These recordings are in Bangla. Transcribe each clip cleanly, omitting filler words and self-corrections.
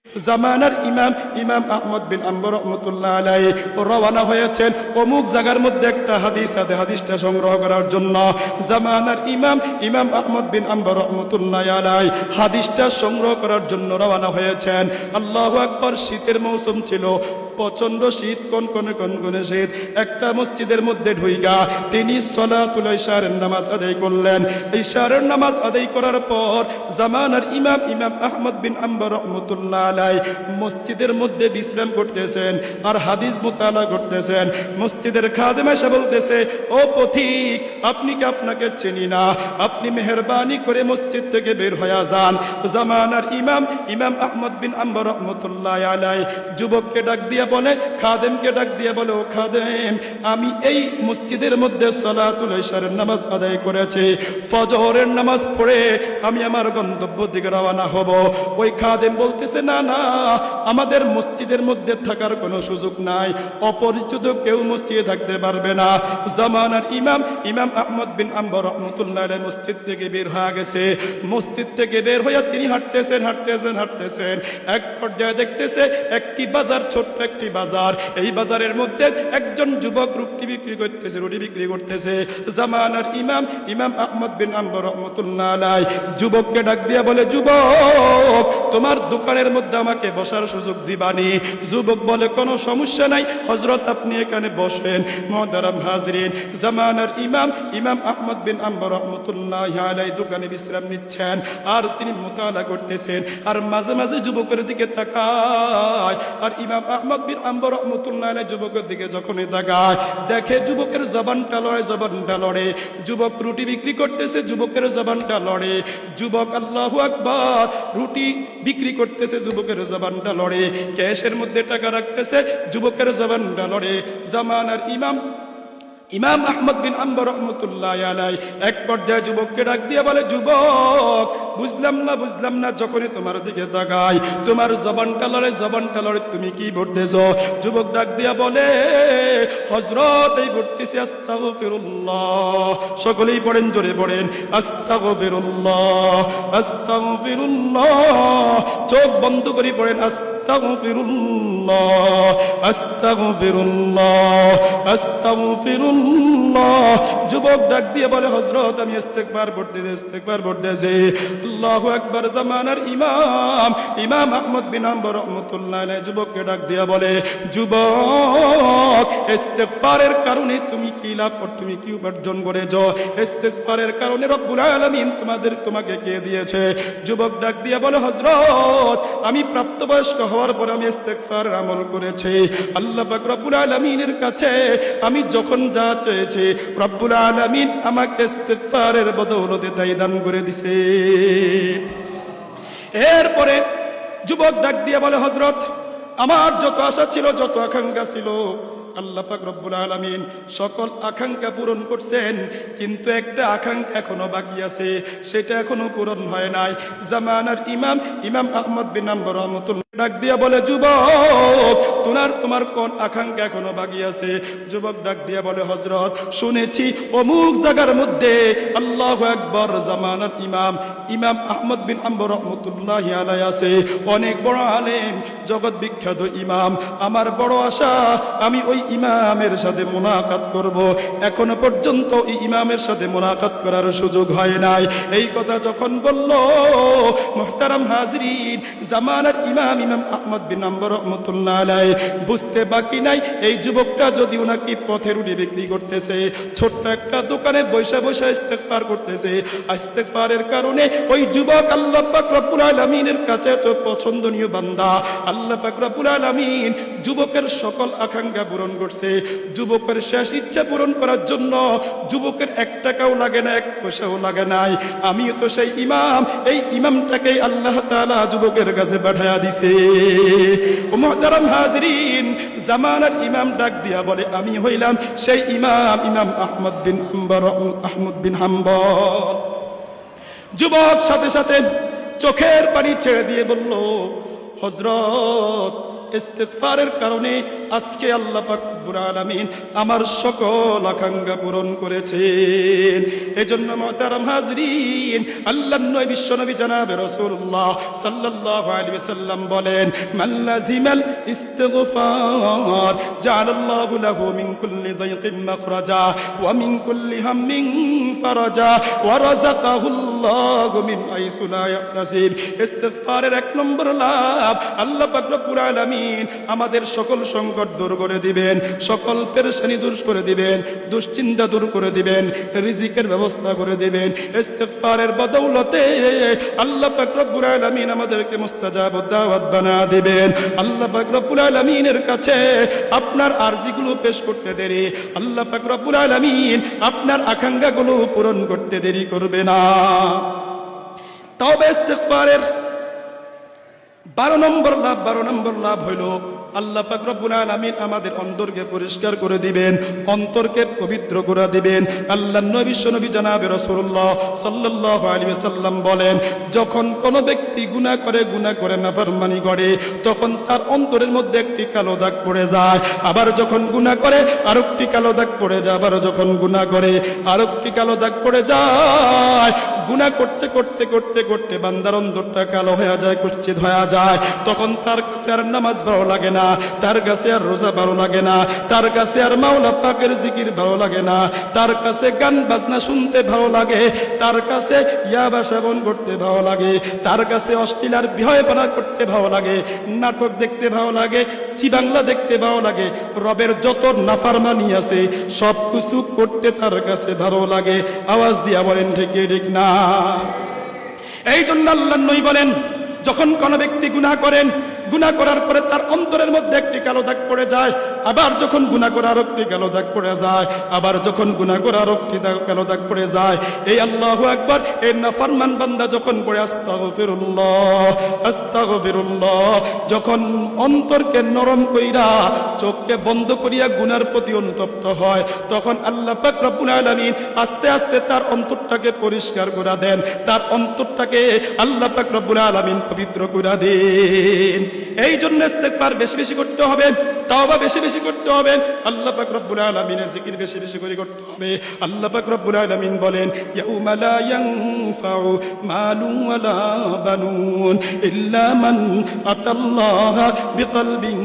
জামানার ইমাম ইমাম আহমদ বিন হাম্বল রাহমাতুল্লাহ আলাইহি রওনা হয়েছেন অমুক জায়গার মধ্যে একটা হাদিস আছে, হাদিসটা সংগ্রহ করার জন্য। জামানার ইমাম ইমাম আহমদ বিন হাম্বল রাহমাতুল্লাহ আলাইহি হাদিসটা সংগ্রহ করার জন্য রওনা হয়েছেন। আল্লাহু আকবার। শীতের মৌসুম ছিল, প্রচন্ড শীত, কনকনে শীত। একটা মসজিদের মধ্যে ঢুইকা তিনি সলাতুল ইশারের নামাজ আদায় করলেন। ইশারের নামাজ আদায় করার পর জামানার ইমাম ইমাম আহমদ বিন হাম্বল রাহমাতুল্লাহ আলাইহি মসজিদের মধ্যে বিশ্রাম করতেছেন আর হাদিস মুতালা করতেছেন। মসজিদের খাদেম এসে বলতেছে, ও পথিক, আপনি কি আপনাকে চিনি না? আপনি মেহেরবানি করে মসজিদ থেকে বের হয়ে যান। জামানার ইমাম ইমাম আহমদ বিন হাম্বল রাহমাতুল্লাহ আলাইহি যুবককে ডাক দিয়ে বলে, খাদেমকে ডাক দিয়ে বলে, ও খাদেম, আমি এই মসজিদের মধ্যে সালাতুল ইশারের নামাজ আদায় করেছি, ফজরের নামাজ পড়ে আমি আমার গন্তব্য দিকে রওনা হব। ওই খাদেম বলতেছে, না না, আমাদের মসজিদের মধ্যে থাকার কোনো সুযোগ নাই, অপরিচিত কেউ মসজিদে থাকতে পারবে না। জামানার ইমাম ইমাম আহমদ বিন হাম্বল রাহমাতুল্লাহ আলাইহি মসজিদ থেকে বের হয়ে গেছে। মসজিদ থেকে বের হয়ে তিনি হাঁটতেছেন। এক পর্যায়ে দেখতেছে একটি বাজার, ছোট্ট একটি বাজার। এই বাজারের মধ্যে একজন যুবক রুটি বিক্রি করতেছে। জামানার ইমাম ইমাম আহমদ বিন হাম্বল রাহমাতুল্লাহ আলাইহি যুবককে ডাক দিয়ে বলে, যুবক, তোমার দোকানের মধ্যে আমাকে বসার সুযোগ দিবানি? যুবক বলে, কোনো সমস্যা নাই হযরত, আপনি এখানে বসেন। মুহতারাম হাজরিন, জামানার ইমাম ইমাম আহমদ বিন হাম্বল রাহমাতুল্লাহ আলাইহি দোকানে বিশ্রাম নিচ্ছেন আর তিনি মুতালা করতেছেন। আর মাঝে মাঝে যুবকের দিকে তাকায়। আর ইমাম আহমদ বিন হাম্বল রাহমাতুল্লাহ আলাইহি যুবকের দিকে যখনই তাকায়, দেখে যুবকের জবানটা লড়ে। যুবক রুটি বিক্রি করতেছে, যুবকের জবানটা লড়ে। যুবক, আল্লাহু আকবার, রুটি বিক্রি করতেছে, যুবকের জবানটা লড়ে। ক্যাশের মধ্যে টাকা রাখতেছে, যুবকের জবানটা লড়ে। জামানার ইমাম ইমাম আহমদ বিন হাম্বল রাহমাতুল্লাহ আলাইহি এক পর্যায়ে যুবককে ডাক দিয়ে বলে, যুবক, বুঝলাম না, যখনই তোমার দিকে তাকাই তোমার জবানটা লড়ে, তুমি কি বলতেছো? যুবক ডাক দিয়া বলে, হযরত, এই বলতেছি আস্তাগফিরুল্লাহ। সকলেই পড়েন, জোরে পড়েন, আস্তাগফিরুল্লাহ, আস্তাগফিরুল্লাহ। চোখ বন্ধ করে পড়েন, আস্তাগফিরুল্লাহ। যুবক ডাক দিয়ে বলে, হযরত, আমি ইস্তেগফার পড়তেছি। আল্লাহু আকবার। জামানার ইমাম ইমাম আহমদ বিন হাম্বল রাহমাতুল্লাহ আলাইহি যুবককে ডাক দিয়ে বলে, যুবক, ইস্তেগফারের কারণে তুমি কি লাভ, তুমি কি উপার্জন করেছো? ইস্তেগফারের কারণে রব্বুল আলামিন তোমাকে কে দিয়েছে? যুবক ডাক দিয়ে বলে, হযরত, আমি প্রাপ্তবয়স্ক হওয়ার পর আমি ইস্তেগফারের আমল করেছি। আল্লাহ পাক রব্বুল আলামিনের কাছে আমি যখন যা চেয়েছি, রব্বুল আলামিন আমাকে ইস্তেগফারের বদৌলতে তাই দান করে দিছে। এরপরে যুবক ডাক দিয়ে বলে, হযরত, আমার যত আশা ছিল, যত আকাঙ্ক্ষা ছিল, আল্লাহ পাক রব্বুল আলামিন সকল আকাঙ্ক্ষা পূরণ করছেন, কিন্তু একটা আকাঙ্ক্ষা এখনো বাকি আছে, সেটা এখনো পূরণ হয় নাই। জামানার ইমাম ইমাম আহমদ বিন হাম্বল রাহমাতুল্লাহ ডাক দিয়া বলে, যুবক, তোমার কোন আকাঙ্ক্ষা এখনো বাকি আছে? যুবক ডাক দিয়া বলে, হযরত, শুনেছি অমুক জায়গার মধ্যে, আল্লাহু আকবার, জামানার ইমাম ইমাম আহমদ বিন হাম্বল রাহমাতুল্লাহ আলাইহি আছে, অনেক বড় আলেম, জগৎ বিখ্যাত ইমাম। আমার বড় আশা আমি ওই ইমামের সাথে মুলাকাত করব। এখনো পর্যন্ত এই ইমামের সাথে মুলাকাত করার সুযোগ হয় নাই। এই কথা যখন বলল, মুহতারাম হাজরিন, জামানার ইমাম ইমাম আহমদ বিন হাম্বল রাহমাতুল্লাহ আলাইহি বুঝতে বাকি নাই, এই যুবকটা যদি ওনাকে পথে রুটি বিক্রি করতেছে, ছোট্ট একটা দোকানে বসে ইস্তেগফার করতেছে, ইস্তেগফারের কারণে ওই যুবক আল্লাহ পাক রব্বুল আলামিনের কাছে তো পছন্দনীয় বান্দা। আল্লাহ পাক রব্বুল আলামিন যুবকের সকল আকাঙ্ক্ষা পূরণ করছে। যুবকের শেষ ইচ্ছা পূরণ করার জন্য যুবকের 1 টাকাও লাগে না, 1 পয়সাও লাগে নাই। আমিও তো সেই ইমাম, এই ইমামটাকে আল্লাহ তাআলা যুবকের কাছে পাঠায়া দিছে। ও মুহতারাম হাজরিন, জামানার ইমাম ডাক দিয়া বলে, আমি হইলাম সেই ইমাম ইমাম আহমদ বিন হাম্বল। যুবক সাথে সাথে চোখের পানি ছেড়ে দিয়ে বলল, হযরত, ইস্তিগফারের কারণে আজকে আল্লাহ পাক রব্বুল আলামিন আমার সকল আকাঙ্ক্ষা পূরণ করেছেন। এজন্য মুহতারাম হাজরিন, আল্লাহর নবী বিশ্বনবী জনাবে রাসূলুল্লাহ সাল্লাল্লাহু আলাইহি ওয়াসাল্লাম বলেন, মান লাজিমাল ইস্তিগফার জাআলাল্লাহু লাহু মিন কুল্লি দাইকিন মাখরাজা ওয়া মিন কুল্লি হাম্মিন ফারাজা ওয়া রাযাকাহুল্লাহু মিন হাইসু লা ইয়াহতাসিব। ইস্তিগফারের এক নম্বর লাভ, আল্লাহ পাক রব্বুল আলামিন আমাদের সকল সংকট দূর করে দিবেন, সকল পেরেশানি দূর করে দিবেন, দুশ্চিন্তা দূর করে দিবেন, রিজিকের ব্যবস্থা করে দিবেন। ইস্তিগফারের বদৌলতে আল্লাহ পাক রব্বুল আলামিন আমাদেরকে মুস্তাজাব দাওয়াত বানা দিবেন। আল্লাহ পাক রব্বুল আলামিনের কাছে আপনার আরজিগুলো পেশ করতে দেরি আল্লাহ পাক রব্বুল আলামিন আপনার আকাঙ্ক্ষাগুলো পূরণ করতে দেরি করবে না। তবে ইস্তিগফারের 12 নম্বর লাভ হইল আল্লাহ পাক রব্বুল আলামিন আমাদের অন্তরকে পরিষ্কার করে দিবেন, অন্তরকে পবিত্র করে দিবেন। আল্লাহর নবী বিশ্বনবী জনাবে রাসূলুল্লাহ সাল্লাল্লাহু আলাইহি ওয়াসাল্লাম বলেন, যখন কোন ব্যক্তি গুনাহ করে নাফরমানি করে, তখন তার অন্তরের মধ্যে একটি কালো দাগ পড়ে যায়। আবার যখন গুনাহ করে আরেকটি কালো দাগ পড়ে যায়, আবার যখন গুনাহ করে আরেকটি কালো দাগ পড়ে যায়। গুনাহ করতে করতে করতে করতে বান্দার অন্তরটা কালো হয়ে যায়, কুচ্ছিত হয়ে যায়। তখন তার কাছে আর নামাজ ভালো লাগে না, তার কাছে আর রোজা ভালো লাগে না, তার কাছে আর মাওলা পাকের জিকির ভালো লাগে না, তার কাছে গান বাজনা শুনতে ভালো লাগে, তার কাছে ইয়াবা সেবন করতে ভালো লাগে, তার কাছে অশ্লীল আর বিহয়পনা করতে ভালো লাগে, নাটক দেখতে ভালো লাগে, চিবাংলা দেখতে ভালো লাগে, রবের যত নাফরমানি আছে সব কিছু করতে তার কাছে ভালো লাগে। আওয়াজ দিয়া বলেন ঠিক ঠিক না? এই জন্য আল্লাহর নবী বলেন, যখন কোন ব্যক্তি গুনাহ করেন, গুনাহ করার পরে তার অন্তরের মধ্যে একটি কালো দাগ পড়ে যায়, আবার যখন গুনাহ করার একটি কালো দাগ পড়ে যায়, আবার যখন গুনাহ করার একটি কালো দাগ পড়ে যায়, এই আল্লাহু আকবার, এই নাফরমান বান্দা যখন পড়ে আস্তাগফিরুল্লাহ আস্তাগফিরুল্লাহ, যখন অন্তরকে নরম কইরা চোখকে বন্ধ করিয়া গুনার প্রতি অনুতপ্ত হয়, তখন আল্লাহ পাক রব্বুল আলামিন আস্তে আস্তে তার অন্তরটাকে পরিষ্কার করে দেন, তার অন্তরটাকে আল্লাহ পাক রব্বুল আলামিন পবিত্র করে দেন। এই জন্য ইস্তিগফার বেশি বেশি করতে হবে, তাওবা বেশি বেশি করতে হবে, আল্লাহ পাক রব্বুল আলামিনের জিকির বেশি বেশি করে করতে হবে। আল্লাহ পাক রব্বুল আলামিন বলেন, ইয়াউমা লা ইয়ানফাউ মালুন ওয়ালা বানুন ইল্লা মান আতাল্লাহা বিকলবিন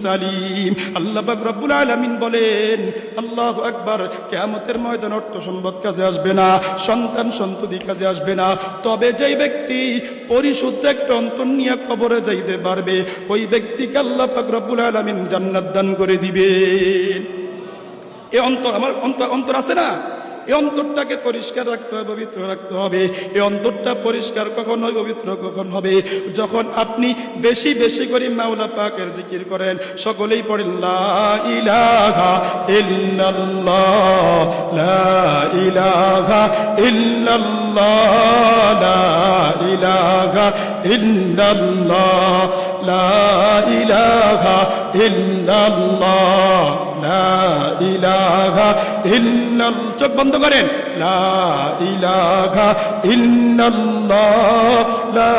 সালিম। আল্লাহ পাক রব্বুল আলামিন বলেন, আল্লাহু আকবার, কিয়ামতের ময়দানে অর্থ সম্পদ কাজে আসবে না, সন্তান সন্ততি কাজে আসবে না, তবে যেই ব্যক্তি পরিশুদ্ধ একটা অন্তর নিয়ে কবরে যাইতে পারবে, ওই ব্যক্তিকে আল্লাহ পাক রব্বুল আলামিন জান্নাত দান করে দিবেন। এই অন্তর, আমার অন্তর আছে না, এই অন্তরটাকে পরিষ্কার রাখতে হবে, পবিত্র রাখতে হবে। এই অন্তরটা পরিষ্কার কখন হয়, পবিত্র কখন হবে? যখন আপনি বেশি বেশি করে মাওলা পাকের জিকির করেন। সকলেই পড়েন, লা ইলাহা ইল্লাল্লাহ, লা ইলাহা ইল্লাল্লাহ, লা ইলাহা ইল্লাল্লাহ, লা ইলাহা ইল্লাল্লাহ, লা ইলাহা ইল্লাল্লাহ। চোখ বন্ধ করেন, লা ইলাহা ইল্লাল্লাহ, লা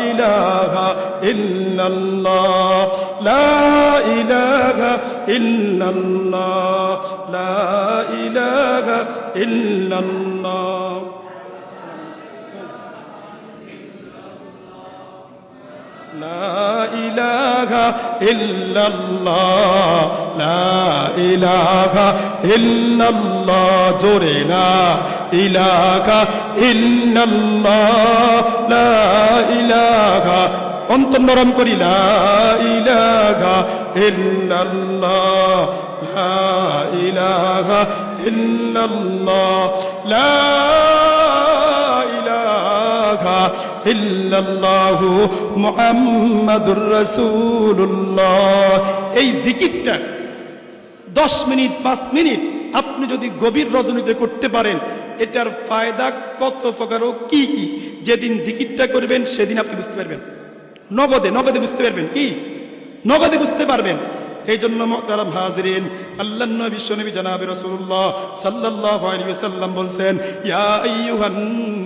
ইলাহা ইল্লাল্লাহ, লা ইলাহা ইল্লাল্লাহ, লা ইলাহা ইল্লাল্লাহ। লা ইলাহা ইল্লাল্লাহ, লা ইলাহা ইল্লাল্লাহ, জোরে লা ইলাহা ইল্লাল্লাহ, লা ইলাহা, অন্তর নরম করি, লা ইলাহা ইল্লাল্লাহ, লা ইলাহা ইল্লাল্লাহ, লা ইলাহা ইল্লাল্লাহু মুহাম্মাদুর রাসূলুল্লাহ। এই জিকিরটা 10 মিনিট 5 মিনিট আপনি যদি গভীর রজনীতে করতে পারেন, এটার ফায়দা কত প্রকার ও কি কি, যেদিন জিকিরটা করবেন সেদিন আপনি বুঝতে পারবেন। নগদে বুঝতে পারবেন, কি নগদে বুঝতে পারবেন। এই জন্য মুহতারাম হাজিরিন, আল্লাহর নবী বিশ্বনবী জনাবে রাসূলুল্লাহ সাল্লাল্লাহু আলাইহি ওয়াসাল্লাম বলছেন, ইয়া আইয়ুহান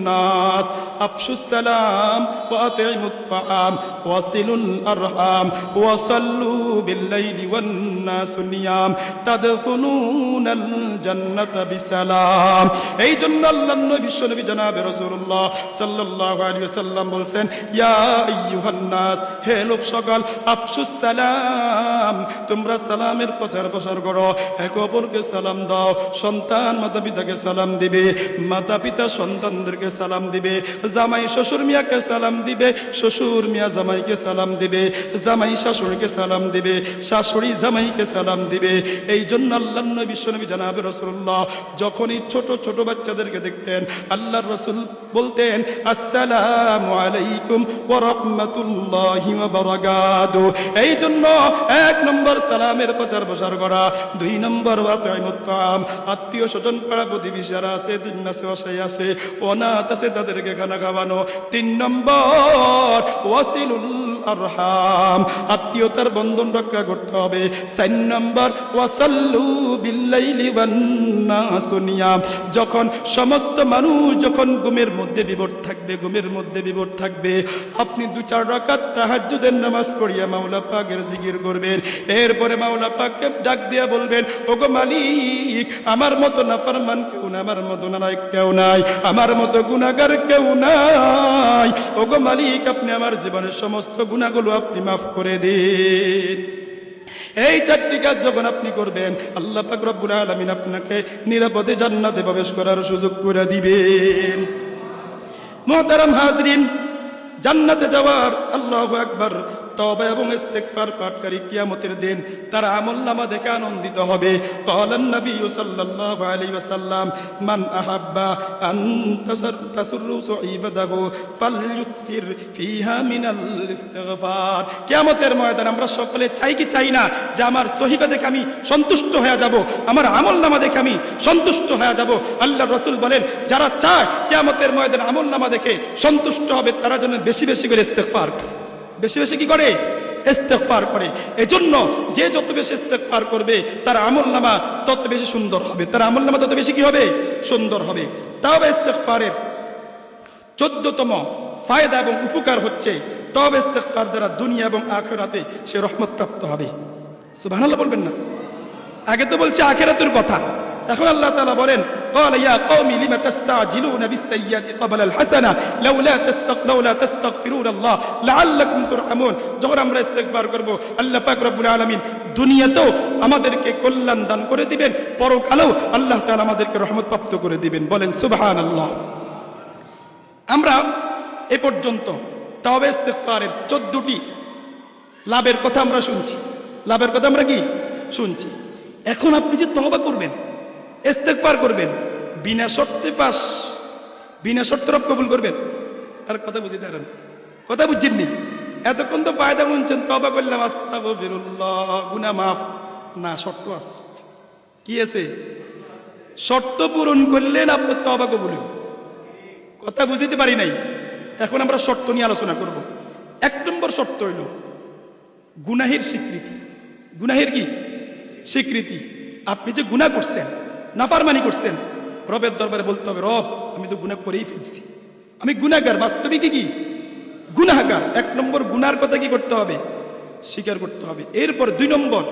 নাস আফশুস সালাম ওয়া আতিমুত তাআম ওয়াসিলুল আরহাম ওয়া সাল্লু বিল লাইলি ওয়ান নাসু নিয়াম তাদখুলুনাল জান্নাতা বিসালাম। এই জন্য আল্লাহর নবী বিশ্বনবী জনাবে রাসূলুল্লাহ সাল্লাল্লাহু আলাইহি ওয়াসাল্লাম বলছেন, ইয়া আইয়ুহান নাস, হে লোক সকল, আফশুস সালাম, তোমরা সালামের প্রচার প্রসার করো, একে অপরকে সালাম দাও। সন্তান মাতা পিতাকে সালাম দিবে, মাতা পিতা সন্তানদেরকে সালাম দিবে, জামাই শ্বশুর মিয়াকে সালাম দিবে, শ্বশুর মিয়া জামাইকে সালাম দিবে, জামাই শাশুড়িকে সালাম দিবে, শাশুড়ি জামাইকে সালাম দিবে। এই জন্য আল্লাহর নবী বিশ্বনবী জনাবে রাসূলুল্লাহ যখনই ছোট ছোট বাচ্চাদেরকে দেখতেন, আল্লাহর রাসূল বলতেন, আসসালামু আলাইকুম ওয়া রাহমাতুল্লাহি ওয়া বারাকাতুহু। এই জন্য 1 নম্বর সালামের প্রচার প্রসার করা, 2 নম্বর ওয়াতাইমুত তাআম, আত্মীয় স্বজন পাড়া প্রতিবেশী যারা আছে, দিন আছে, অসহায় আছে, অনাথ আছে, তাদেরকে খানা খাওয়ানো। 3 নম্বর ওয়াসিলুল আরহাম, আত্মীয়তার বন্ধন রক্ষা করতে হবে। 4 নম্বর ওয়াসাল্লু বিল্লাইলি ওয়ান নাসু নিয়াম, যখন সমস্ত মানুষ যখন ঘুমের মধ্যে বিভোর থাকবে, ঘুমের মধ্যে বিভোর থাকবে, আপনি 2-4 রাকাত তাহাজ্জুদের নামাজ পড়িয়া মাওলা পাকের জিকির করবেন। এরপরে মাওলা পাককে ডাক দিয়া বলবেন, ওগো মালিক, আমার মতো নাফরমান কেউ না, আমার মতো নালায়েক কেউ নাই, আমার মতো গুনাহগার কেউ নাই। ওগো মালিক, আপনি আমার জীবনের সমস্ত গুনাহগুলো আপনি মাফ করে দিন। এই 4টি কাজ যখন আপনি করবেন, আল্লাহ পাক রব্বুল আলামিন আপনাকে নিরাপদে জান্নাতে প্রবেশ করার সুযোগ করে দিবেন। মুহতারাম হাজরিন, জান্নাতে যাওয়ার আল্লাহু আকবার তওবা এবং ইস্তেগফার পাঠকারী কিয়ামতের দিন তার আমলনামা দেখে আনন্দিত হবে। ক্বালান নবী সাল্লাল্লাহু আলাইহি ওয়াসাল্লাম, মান আহাব্বা আন তাসুররু সুইবাদাহু ফালইউকসির ফিহা মিনাল ইস্তিগফার। কিয়ামতের ময়দানে আমরা সকলে চাই কি চাই না যে আমার সহিবা দেখে আমি সন্তুষ্ট হয়ে যাব, আমার আমলনামা দেখে আমি সন্তুষ্ট হয়ে যাব। আল্লাহর রাসূল বলেন, যারা চায় কিয়ামতের ময়দানে আমলনামা দেখে সন্তুষ্ট হবে, তারা যেন বেশি বেশি করে ইস্তেগফার করে, বেশি বেশি কি করে? ইস্তেগফার করে। এজন্য যে যত বেশি ইস্তেগফার করবে তার আমলনামা তত বেশি সুন্দর হবে, তার আমলনামা তত বেশি কি হবে? সুন্দর হবে। তাওবা ইস্তেগফারের 14তম ফায়দা এবং উপকার হচ্ছে, তাওবা ইস্তেগফার দ্বারা দুনিয়া এবং আখিরাতে সে রহমত প্রাপ্ত হবে। সুবহানাল্লাহ বলবেন না? আগে তো বলছি আখিরাতের কথা, এখন আল্লাহ তাআলা বলেন, قال يا قوم لم تستعجلون بالسيئات قبل الحسنه لولا تستغفرون الله لعلكم ترحمون। যখন আমরা ইস্তেগফার করব, আল্লাহ পাক রব্বুল আলামিন দুনিয়াতেও আমাদেরকে কল্যাণ দান করে দিবেন, পরকালেও আল্লাহ তাআলা আমাদেরকে রহমত প্রাপ্ত করে দিবেন। বলেন সুবহানাল্লাহ। আমরা এ পর্যন্ত তাওবা ইস্তেগফারের 14টি লাভের কথা আমরা শুনছি, লাভের কথা আমরা কি শুনছি। এখন আপনি যে তওবা করবেন, ইস্তেগফার করবেন, বিনা শর্তে পাস, বিনা শর্তে রব কবুল করবেন। আর কথা বুঝিতে পারেন? কথা বুঝছেননি? এতক্ষণ তো ফায়দা শুনছেন, তওবা করলাম, আস্তাগফিরুল্লাহ, গুনাহ মাফ। না, শর্ত আছে। কি আছে? শর্ত পূরণ করলেন আপনার তওবা কবুল হবে। কথা বুঝিতে পারি নাই? এখন আমরা শর্ত নিয়ে আলোচনা করব। 1 নম্বর শর্ত হইল গুনাহের স্বীকৃতি। গুনাহের কি স্বীকৃতি? আপনি যে গুনাহ করছেন, নাফরমানি করছেন, রবের দরবারে বলতে হবে, রব আমি তো গুনাহ করেই ফেলছি, আমি গুনাহগার, বাস্তবিক কি গুনাহগার। 1 নম্বর গুনার কথা কি করতে হবে? স্বীকার করতে হবে। এরপর 2 নম্বর,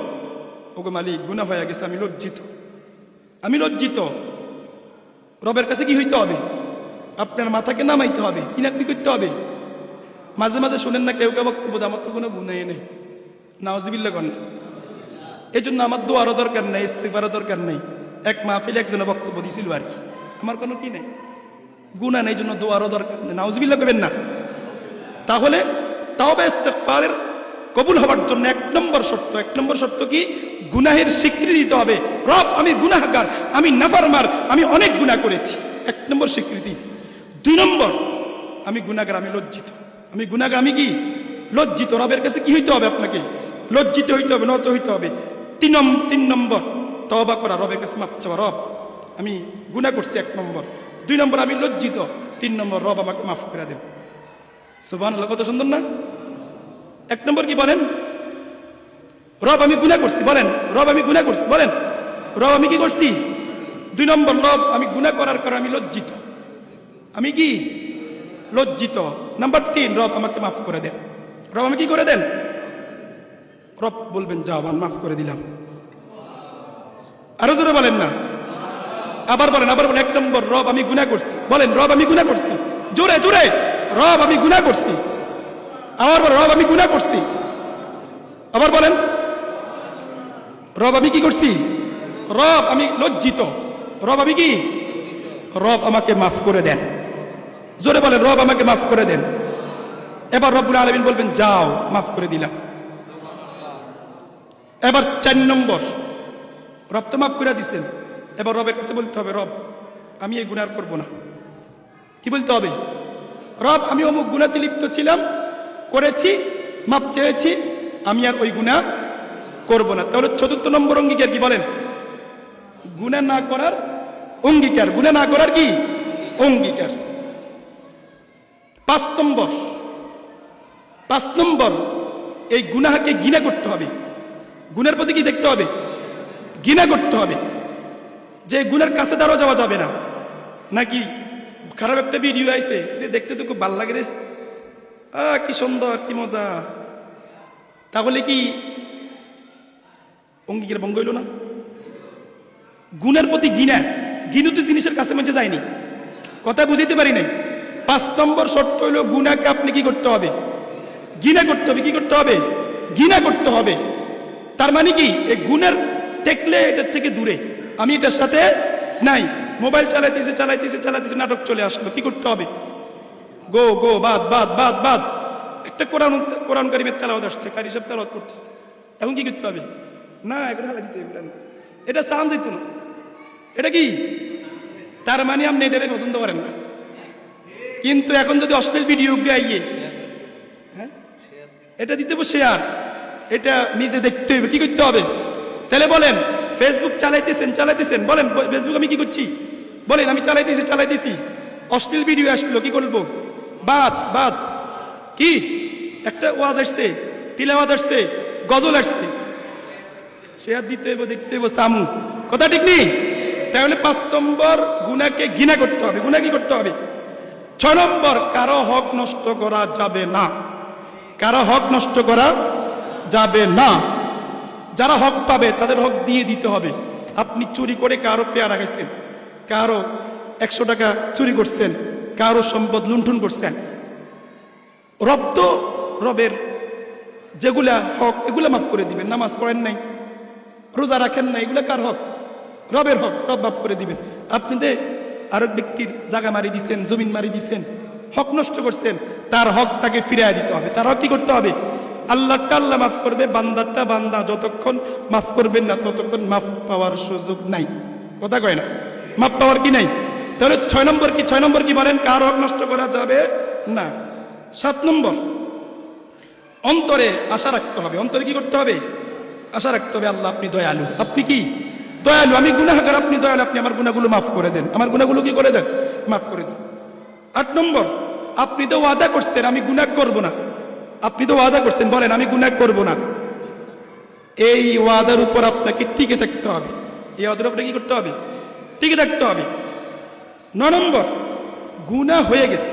ওগো মালিক গুনাহ হয়ে গেছে, আমি লজ্জিত, আমি লজ্জিত। রবের কাছে কি হইতে হবে? আপনার মাথাকে নামাইতে হবে। কি না কি করতে হবে? মাঝে মাঝে শুনেন না কেউ কেউ বক্তব্য, আমার তো কোনো গুনাহই নেই, নাউজুবিল্লাহ করেন না। এই জন্য আমার দোয়ারও দরকার নেই, ইস্তেগফারও দরকার নেই। এক মাহফিলে একজনে বক্তব্য দিছিল আর কি, আমার কোনো কি নেই, গুনাহ নেই, জন্য দোয়ারও দরকার নেই। নাউজুবিল্লাহ করবেন না। তাহলে তাওবা ইস্তেগফারের কবুল হওয়ার জন্য 1 নম্বর শর্ত, 1 নম্বর শর্ত কি? গুনাহের স্বীকৃতি দিতে হবে। রব আমি গুনাহগার, আমি নাফরমান, আমি অনেক গুনাহ করেছি, 1 নম্বর স্বীকৃতি। 2 নম্বর, আমি গুনাহগার, আমি লজ্জিত, আমি গুনাহগার, আমি কি লজ্জিত। রবের কাছে কি হইতে হবে? আপনাকে লজ্জিত হইতে হবে, নত হইতে হবে। 3 নম্বর তওবা করা, রবের কাছে মাপ চাওয়া, রব আমি গুনাহ করছি, 1 নম্বর। 2 নম্বর আমি লজ্জিত, 3 নম্বর রব আমাকে মাফ করে দেন। সুবহানাল্লাহ, কত সুন্দর না? 1 নম্বর কি বলেন? রব আমি গুনাহ করছি, বলেন রব আমি গুনাহ করছি, বলেন রব আমি কি করছি। 2 নম্বর, রব আমি গুনাহ করার কারণে আমি লজ্জিত, আমি কি লজ্জিত। নাম্বার 3, রব আমাকে মাফ করে দেন। রব আমি কি করে দেন, রব বলবেন যাও আমি মাফ করে দিলাম। আরো জোরে বলেন না, আবার বলেন, আবার বলেন। 1 নম্বর, রব আমি গুনাহ করছি, বলেন রব আমি গুনাহ করছি, জোরে জোরে, রব আমি গুনাহ করছি। আবার বলেন রব আমি গুনাহ করছি, আবার বলেন রব আমি কি করছি, রব আমি লজ্জিত, রব আমি কি, রব আমাকে মাফ করে দেন। জোরে বলেন রব আমাকে মাফ করে দেন। এবার রব্বুল আলামিন বলবেন যাও মাফ করে দিলাম। এবার 4 নম্বর, রব তো মাফ করে দিচ্ছেন, এবার রবের কাছে বলতে হবে রব আমি এই গুনাহ করব না। কি বলতে হবে, রব আমি অমুক গুনাহতে লিপ্ত ছিলাম, করেছি, মাফ চেয়েছি, আমি আর ওই গুনাহ করব না। তাহলে 4র্থ নম্বর অঙ্গীকার কি বলেন, গুনাহ না করার অঙ্গীকার, গুনাহ না করার কি অঙ্গীকার। 5 নম্বর, এই গুনাহকে ঘৃণা করতে হবে, গুনার প্রতি কি দেখতে হবে, ঘৃণা করতে হবে, যে গুনার কাছে দাঁড়াও যাওয়া যাবে না। নাকি খারাপ একটা ভিডিও আইছে, দেখতে তো খুব ভালো লাগে রে, কি সুন্দর কি মজা, তাহলে কি অঙ্গীকার ভঙ্গ হইল না। গুনার প্রতি ঘৃণা, ঘৃণিত জিনিসের কাছে মাঝে যায়নি, কথা বুঝাইতে পারি নাই। 5 নম্বর শর্ত হইল গুনাহকে আপনি কি করতে হবে, ঘৃণা করতে হবে। কি করতে হবে, ঘৃণা করতে হবে। তার মানে কি এই গুনার দেখলে এটার থেকে দূরে, আমি এটার সাথে নাই। মোবাইল চালাইতেছে চালাইতেছে চালাইতেছে, নাটক চলে আসলো, কি করতে হবে, গো গো বাদ বাদ বাদ বাদ। একটা কোরআন কারীমের তেলাওয়াত আসছে, কারি সাহেব তেলাওয়াত করতেছে, এখন কি করতে হবে, না এটা হালা দিতে হবে, এটা সাউন্ড দিত না, এটা কি, তার মানে আপনি এটারে পছন্দ করেন না। কিন্তু এখন যদি অশ্লীল ভিডিও গাইয়ে, হ্যাঁ এটা দিতে হবে শেয়ার, এটা নিজে দেখতে হবে, কি করতে হবে। তাহলে বলেন ফেসবুক চালাইতেছেন, বলেন ফেসবুক আমি কি করছি, বলেন আমি চালাইতেছি, অশ্লীল ভিডিও আসলো, কি করবো, বাদ বাদ। কি একটা ওয়াজ আসছে, তিলাওয়াত আসছে, গজল আসছে, শেয়ার দিতে হইব, দেখতে হইব, সামু, কথা ঠিক নেই। তাহলে 5 নম্বর, গুনাহকে ঘৃণা করতে হবে, গুনাহ কি করতে হবে। 6 নম্বর, কারো হক নষ্ট করা যাবে না, কারো হক নষ্ট করা যাবে না। যারা হক পাবে তাদের হক দিয়ে দিতে হবে। আপনি চুরি করে কারো পেয়ারা খাইছেন, কারো 100 টাকা চুরি করছেন, কারো সম্পদ লুণ্ঠন করছেন, রব তো রবের যেগুলা হক এগুলা মাফ করে দিবেন। নামাজ পড়েন নাই, রোজা রাখেন নাই, এগুলা কার হক, রবের হক, রব মাফ করে দিবেন। আপনি আরেক ব্যক্তির জায়গা মারি দিছেন, জমিন মারি দিছেন, হক নষ্ট করছেন, তার হক তাকে ফিরিয়ে দিতে হবে। তার হক কি করতে হবে, আল্লাহটা আল্লাহ মাফ করবে, বান্দারটা বান্দা যতক্ষণ মাফ করবেন না ততক্ষণ মাফ পাওয়ার সুযোগ নাই, কথা কয় না, মাফ পাওয়ার কি নাই। তাহলে 6 নম্বর কি, 6 নম্বর কি বলেন, কার হক নষ্ট করা যাবে না। 7 নম্বর, অন্তরে আশা রাখতে হবে। অন্তরে কি করতে হবে, আশা রাখতে হবে আল্লাহ আপনি দয়ালু, আপনি কি দয়ালু, আমি গুনাহগার, আপনি দয়ালু, আপনি আমার গুনাহগুলো মাফ করে দেন, আমার গুনাহগুলো কি করে দেন, মাফ করে দেন। 8 নম্বর, আপনি তো ওয়াদা করছেন আমি গুনাহ করব না, আপনি তো ওয়াদা করছেন, বলেন আমি গুনাহ করব না। এই ওয়াদার উপর আপনাকে টিকে থাকতে হবে, এই ওয়াদার উপরে কি করতে হবে, টিকে থাকতে হবে। 9 নম্বর, গুনাহ হয়ে গেছে,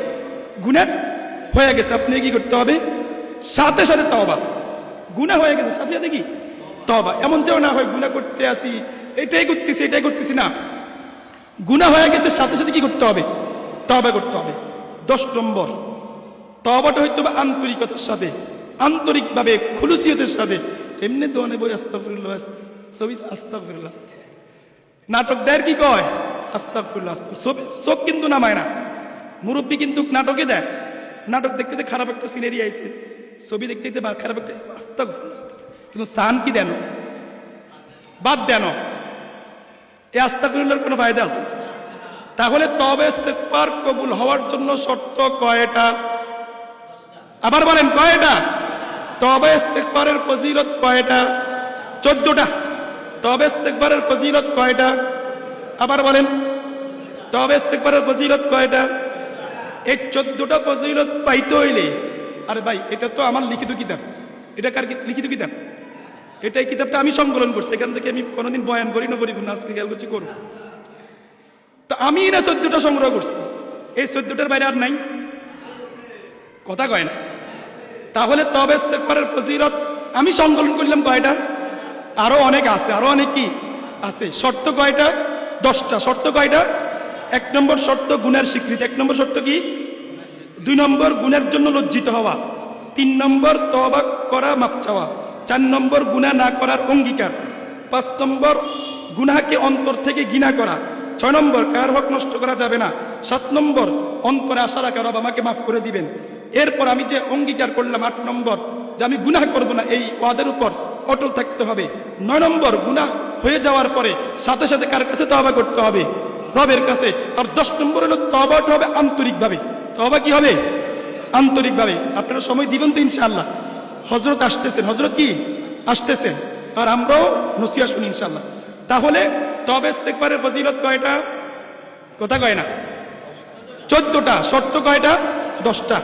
গুনাহ হয়ে গেছে, আপনি কি করতে হবে, সাথে সাথে তওবা। গুনাহ হয়ে গেছে সাথে সাথে কি তওবা। এমন যেও না হয় গুনাহ করতে আসি, এটাই করতেছি না, গুনাহ হয়ে গেছে সাথে সাথে কি করতে হবে, তওবা করতে হবে। 10 নম্বর, তওবাটা হইতে হবে আন্তরিকতার সাথে, আন্তরিকভাবে খুলুসিয়তের সাথে। এমনি দোয়ানে বই আস্তাগফিরুল্লাহ, সবিস আস্তাগফিরুল্লাহ, নাটক দেয় কি কয় আস্তাগফিরুল্লাহ, চোখ কিন্তু নামায় না। মুরব্বী কিন্তু নাটকে দেয়, নাটক দেখতে দেখতে খারাপ একটা সিনারি আইছে, ছবি দেখতে দেখতে খারাপ একটা আস্তাগফিরুল্লাহ, কিন্তু সান কি দেন, বাদ দেন, এই আস্তাগফিরুল্লাহর কোনো ফায়দা আছে। তাহলে তওবা ইস্তেগফার কবুল হওয়ার জন্য শর্ত কয়টা, আবার বলেন কয়টা, তওবা ইস্তেগফারের ফজিলত কয়টা, 14টা। তওবা ইস্তেগফারের ফজিলত কয়টা, আবার বলেন তওবা ইস্তেগফারের ফজিলত কয়টা। এই 14টা ফজিলত পাইতে হইলে, আরে ভাই এটা তো আমার লিখিত কিতাব, এটা কার লিখিত কিতাব, এটাই কিতাবটা আমি সংকলন করছি, এখান থেকে আমি কোনোদিন বয়ান করি না, পরিপূর্ণ আজকে খেয়াল করছি করব। তো আমি না 14টা সংগ্রহ করছি, এই 14টার বাইরে আর নাই, কথা কয় না। তাহলে তওবা ইস্তেগফারের ফজিলত আমি সংকলন করলাম কয়টা? আরো অনেক আছে, আরো অনেক কি আছে। শর্ত কয়টা? 10টা। শর্ত কয়টা? 1 নম্বর শর্ত গুনার স্বীকৃতি। 1 নম্বর শর্ত কি? 2 নম্বর গুনার জন্য লজ্জিত হওয়া। 3 নম্বর তওবা করা, মাপ চাওয়া। 4 নম্বর গুনাহ না করার অঙ্গীকার। 5 নম্বর গুনাহকে অন্তর থেকে ঘৃণা করা। 6 নম্বর কার হক নষ্ট করা যাবে না। 7 নম্বর অন্তরে আশা রাখা, রব আমাকে মাফ করে দিবেন। এরপর আমি যে অঙ্গীকার করলাম 8 নম্বর যে আমি গুনাহ করব না, এই ওয়াদার উপর অটল থাকতে হবে। 9 নম্বর গুনাহ হয়ে যাওয়ার পরে সাথে সাথে কার কাছে তওবা করতে হবে? রবের কাছে। আর 10 নম্বর হলো তওবাটা হবে আন্তরিকভাবে। তওবা কি হবে? আন্তরিকভাবে। আপনারা সময় দিবেন তো ইনশাআল্লাহ? হযরত আসতেছেন, হযরত কি আসতেছেন, আর আমরাও নসিহত শুনি ইনশাআল্লাহ। তাহলে তওবা ইস্তেগফারের ফজিলত কয়টা? কথা কয় না? 14টা। শর্ত কয়টা? 10টা।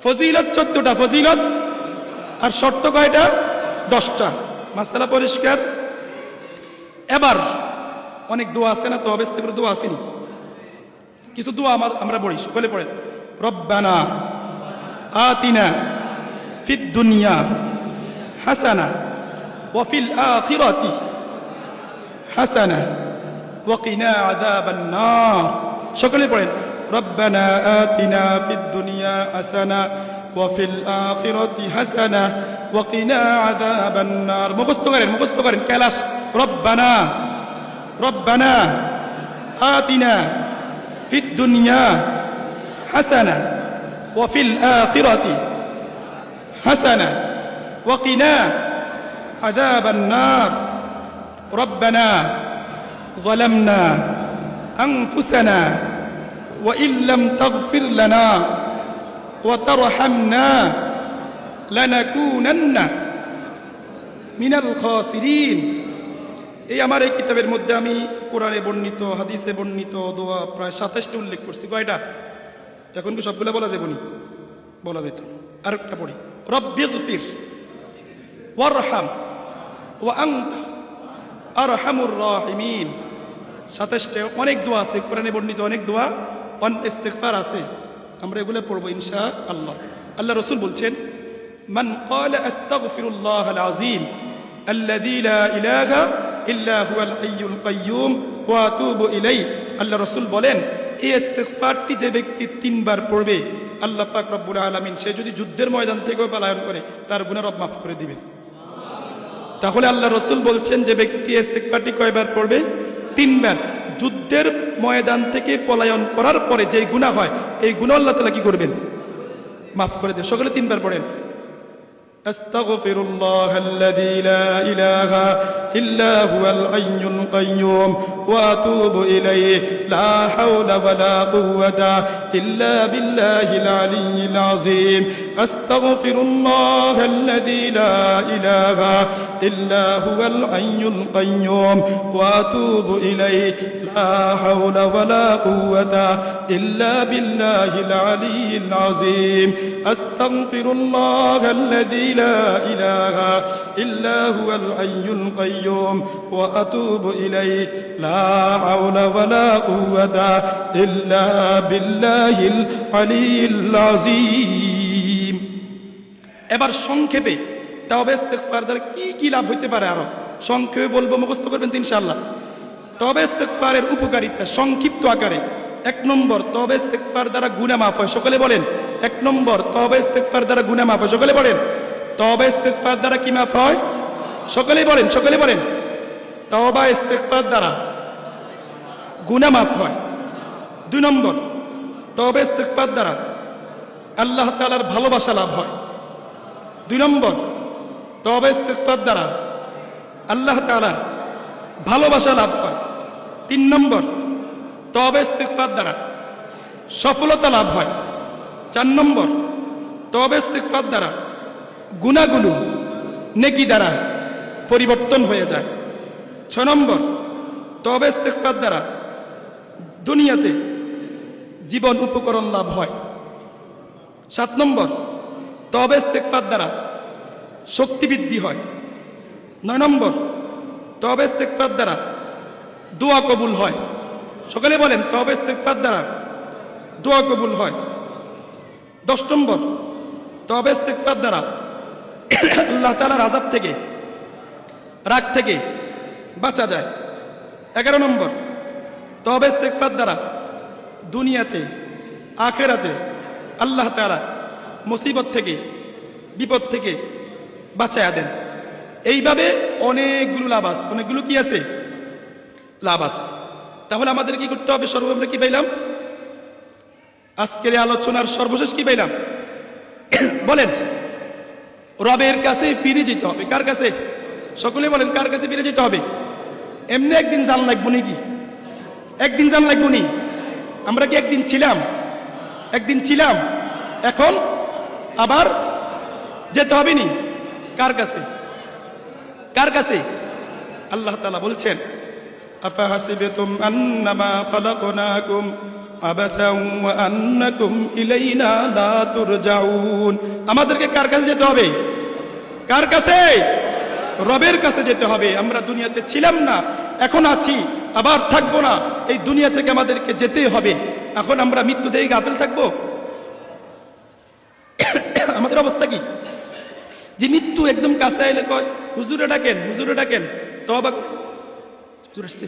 ফজিলত 14টা, ফজিলত। আর শর্ত কয়টা? 10টা। মাসালা পরিষ্কার? এবার অনেক দোয়া আছে না, তওবা ইস্তেগফারের দোয়া আসেনি? কিছু দোয়া আমরা পড়ি, সকলে পড়েন। রব্বানা আতিনা ফিদ দুনিয়া হাসানা ওয়া ফিল আখিরাতি হাসানা ওয়া কিনা আযাবান নার। সকলে পড়েন রব্বানা আতিনা ফিদ দুনিয়া হাসানা ওয়া ফিল আখিরাতি হাসানা ওয়া কিনা আযাবান নার। মুখস্থ করেন, মুখস্থ করেন ক্লাস। রব্বানা, রব্বানা আতিনা ফিদ দুনিয়া হাসানা ওয়া ফিল আখিরাতি হাসানা ওয়া কিনা আযাবান নার। রব্বানা যালামনা আনফুসানা ওয়া ইল্লাম তাগফির লানা ওয়া তারহামনা লানাকুনান্না মিনাল খাসিরিন। এই আমার এই কিতাবের মধ্যে আমি কোরআনে বর্ণিত, হাদিসে বর্ণিত দোয়া প্রায় 27টা উল্লেখ করছি। কয়টা? এখন কি সবগুলো বলা যাবে নি? বলা যেত। আরেকটা পড়ি। রব্বিগফির ওয়ারহাম ওয়া আনতা আরহামুর রাহিমিন। 27টা অনেক দোয়া আছে, কোরআনে বর্ণিত অনেক দোয়া, ইস্তেগফার আছে। আমরা এগুলো পড়বো ইনশাআল্লাহ। আল্লাহ রাসূল বলছেন, মান ক্বালা আস্তাগফিরুল্লাহাল আযীম আল্লাযী লা ইলাহা ইল্লা হুয়াল হাইয়ুল কাইয়্যুম ওয়া আতুবু ইলাইহি। আল্লাহ রাসূল বলেন, এই ইস্তেগফারটি যে ব্যক্তি 3 বার পড়বে, আল্লাহ পাক রব্বুল আলামিন সে যদি যুদ্ধের ময়দান থেকেও পলায়ন করে তার গুনাহ রব মাফ করে দিবেন। তাহলে আল্লাহ রাসূল বলছেন যে ব্যক্তি ইস্তেগফারটি কয়বার পড়বে? 3 বার। যুদ্ধের ময়দান থেকে পলায়ন করার পরে যে গুনাহ হয়, এই গুনাহ আল্লাহ তাআলা কি করবেন? মাফ করে দেন। সকলে 3 বার পড়েন। আস্তাগফিরুল্লাহাল্লাযী লা ইলাহা ইল্লা হুয়াল হাইয়ুল কাইয়্যুম ওয়া আতুবু ইলাইহি লা হাওলা ওয়ালা কুওয়াতা ইল্লা বিল্লাহিল আলিয়্যিল আযীম। আস্তাগফিরুল্লাহাল্লাযী লা ইলাহা ইল্লা হুয়াল হাইয়ুল কাইয়্যুম ওয়া আতুবু ইলাইহি লা হাওলা ওয়ালা কুওয়াতা ইল্লা বিল্লাহিল আলিয়্যিল আযীম। আস্তাগফিরুল্লাহাল্লাযী لا إله إلا هو الحي القيوم وأتوب إليه لا حول ولا قوة إلا بالله العلي العظيم। এবার সংক্ষেপে তওবা ইস্তেগফার দ্বারা কি কি লাভ হতে পারে আরো সংক্ষেপে বলবো, মুখস্থ করবেন তো ইনশাআল্লাহ। তওবা ইস্তেগফারের উপকারিতা সংক্ষিপ্ত আকারে। 1 নম্বর, তওবা ইস্তেগফার দ্বারা গুনাহ মাফ হয়। সকলে বলেন 1 নম্বর, তওবা ইস্তেগফার দ্বারা গুনাহ মাফ হয়। সকলে বলেন তওবা ইস্তেগফার দ্বারা কি মাফ হয়? সকলেই বলেন, সকলে বলেন তওবা ইস্তেগফার দ্বারা গুনাহ মাফ হয়। 2 নম্বর, তওবা ইস্তেগফার দ্বারা আল্লাহ তাআলার ভালোবাসা লাভ হয়। 2 নম্বর, তওবা ইস্তেগফার দ্বারা আল্লাহ তাআলার ভালোবাসা লাভ হয়। 3 নম্বর, তওবা ইস্তেগফার দ্বারা সফলতা লাভ হয়। 4 নম্বর, তওবা ইস্তেগফার দ্বারা গুনাহগুলো নেকি দ্বারা পরিবর্তন হয়ে যায়। 6 নম্বর, তওবা ইস্তেগফার দ্বারা দুনিয়াতে জীবন উপকরণ লাভ হয়। 7 নম্বর, তওবা ইস্তেগফার দ্বারা শক্তি বৃদ্ধি হয়। 9 নম্বর, তওবা ইস্তেগফার দ্বারা দোয়া কবুল হয়। সকলে বলেন, তওবা ইস্তেগফার দ্বারা দোয়া কবুল হয়। 10 নম্বর, তওবা ইস্তেগফার দ্বারা আল্লাহ তাআলার আযাব থেকে, রাগ থেকে বাঁচা যায়। 11 নম্বর, তওবা ইস্তেগফার দ্বারা দুনিয়াতে আখিরাতে আল্লাহ তাআলা মুসিবত থেকে, বিপদ থেকে বাঁচায়া দেন। এইভাবে অনেকগুলো লাভ আছে, অনেকগুলো কি আছে, লাভ আছে। তাহলে আমাদের কি করতে হবে? সর্বপ্রথম কি পাইলাম? আজকের আলোচনার সর্বশেষ কি পাইলাম? বলেন, রবের কাছে ফিরে যেতে হবে। কার কাছে? সকলে বলেন, কার কাছে ফিরে যেতে হবে? এমনি একদিন জান লাগবো নাকি? একদিন জান লাগবো নি? আমরা কি একদিন ছিলাম? একদিন ছিলাম, এখন আবার যেতে হবে নি? কার কাছে? কার কাছে? আল্লাহ তাআলা বলছেন, আফাহাসিবতুম আন্নামা খালাকনাকুম আবাসান ওয়া আন্নাকুম ইলাইনা লা তুরজাউন। আমাদেরকে কার কাছে যেতে হবে? কার কাছে? রবের কাছে যেতে হবে। আমরা দুনিয়াতে ছিলাম না, এখন আছি, আবার থাকবো না। এই দুনিয়া থেকে আমাদেরকে যেতেই হবে। এখন আমরা মৃত্যু থেকে গাফেল থাকবো? আমাদের অবস্থা কি? যে মৃত্যু একদম কাছে আইলে কয়, হুজুরে ডাকেন, হুজুরে ডাকেন, তওবা হুজুর আসছে।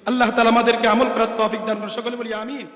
আল্লাহ তাআলা আমাদেরকে আমল করার তৌফিক দান করুন। সকলে বলি আমিন।